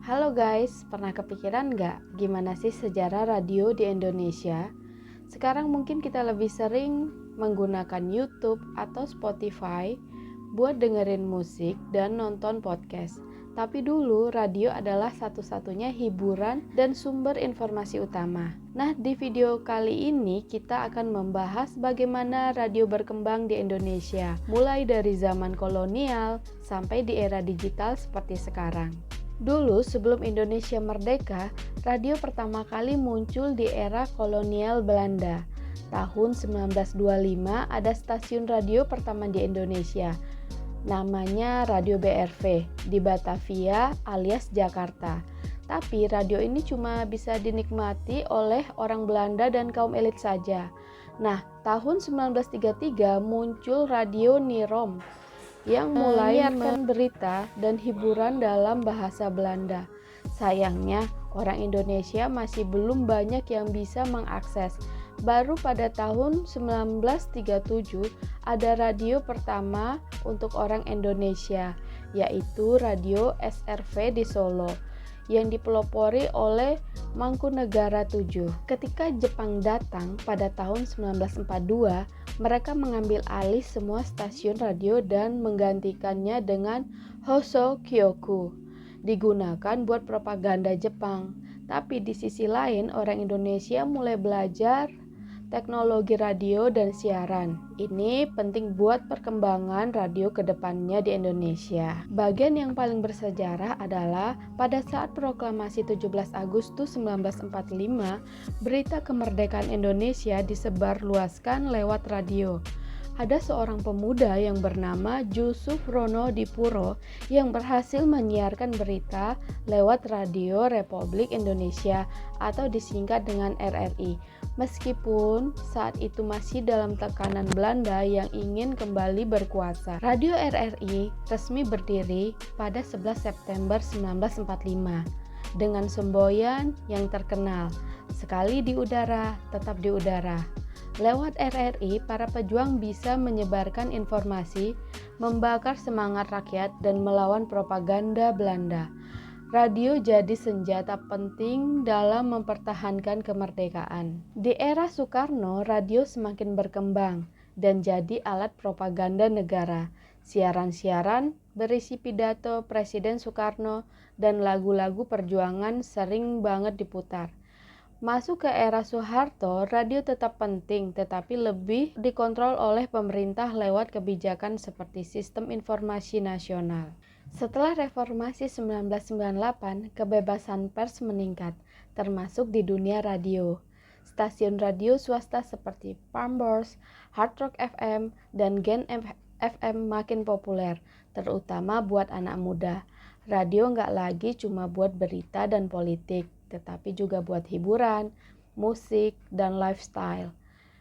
Halo guys, pernah kepikiran nggak gimana sih sejarah radio di Indonesia? Sekarang mungkin kita lebih sering menggunakan YouTube atau Spotify buat dengerin musik dan nonton podcast. Tapi dulu radio adalah satu-satunya hiburan dan sumber informasi utama. Nah, di video kali ini kita akan membahas bagaimana radio berkembang di Indonesia, mulai dari zaman kolonial sampai di era digital seperti sekarang. Dulu sebelum Indonesia merdeka, radio pertama kali muncul di era kolonial Belanda. Tahun 1925 ada stasiun radio pertama di Indonesia. Namanya Radio BRV di Batavia alias Jakarta. Tapi radio ini cuma bisa dinikmati oleh orang Belanda dan kaum elit saja. Nah, tahun 1933 muncul Radio Nirom yang mulai menyiarkan berita dan hiburan dalam bahasa Belanda. Sayangnya, orang Indonesia masih belum banyak yang bisa mengakses. Baru pada tahun 1937 ada radio pertama untuk orang Indonesia, yaitu Radio SRV di Solo, yang dipelopori oleh Mangkunegara VII. Ketika Jepang datang pada tahun 1942, mereka mengambil alih semua stasiun radio dan menggantikannya dengan Hoso Kyoku, digunakan buat propaganda Jepang. Tapi di sisi lain, orang Indonesia mulai belajar teknologi radio dan siaran. Ini penting buat perkembangan radio ke depannya di Indonesia. Bagian yang paling bersejarah adalah pada saat proklamasi 17 Agustus 1945, berita kemerdekaan Indonesia disebarluaskan lewat radio. Ada seorang pemuda yang bernama Jusuf Rono Dipuro yang berhasil menyiarkan berita lewat Radio Republik Indonesia atau disingkat dengan RRI. Meskipun saat itu masih dalam tekanan Belanda yang ingin kembali berkuasa. Radio RRI resmi berdiri pada 11 September 1945 dengan semboyan yang terkenal, sekali di udara, tetap di udara. Lewat RRI, para pejuang bisa menyebarkan informasi, membakar semangat rakyat, dan melawan propaganda Belanda. Radio jadi senjata penting dalam mempertahankan kemerdekaan. Di era Soekarno, radio semakin berkembang dan jadi alat propaganda negara. Siaran-siaran berisi pidato Presiden Soekarno dan lagu-lagu perjuangan sering banget diputar. Masuk ke era Soeharto, radio tetap penting tetapi lebih dikontrol oleh pemerintah lewat kebijakan seperti Sistem Informasi Nasional. Setelah reformasi 1998, kebebasan pers meningkat, termasuk di dunia radio. Stasiun radio swasta seperti Prambors, Hard Rock FM, dan Gen FM makin populer, terutama buat anak muda. Radio nggak lagi cuma buat berita dan politik, tetapi juga buat hiburan, musik, dan lifestyle.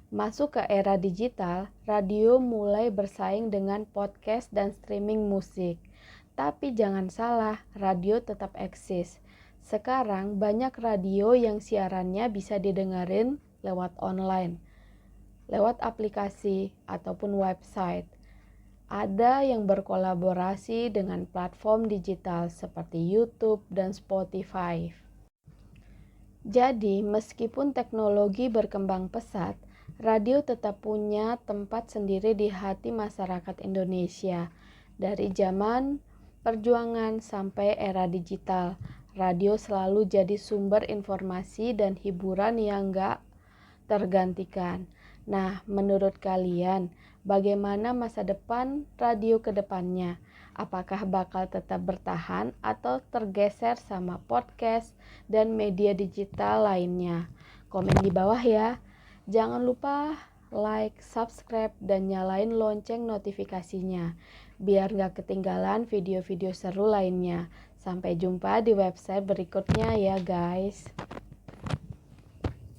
Masuk ke era digital, radio mulai bersaing dengan podcast dan streaming musik. Tapi jangan salah, radio tetap eksis. Sekarang banyak radio yang siarannya bisa didengerin lewat online, lewat aplikasi ataupun website. Ada yang berkolaborasi dengan platform digital seperti YouTube dan Spotify. Jadi, meskipun teknologi berkembang pesat, radio tetap punya tempat sendiri di hati masyarakat Indonesia. Dari zaman perjuangan sampai era digital, radio selalu jadi sumber informasi dan hiburan yang gak tergantikan. Nah, menurut kalian, bagaimana masa depan radio ke depannya? Apakah bakal tetap bertahan atau tergeser sama podcast dan media digital lainnya? Komen di bawah ya. Jangan lupa like, subscribe, dan nyalain lonceng notifikasinya biar gak ketinggalan video-video seru lainnya. Sampai jumpa di website berikutnya ya guys.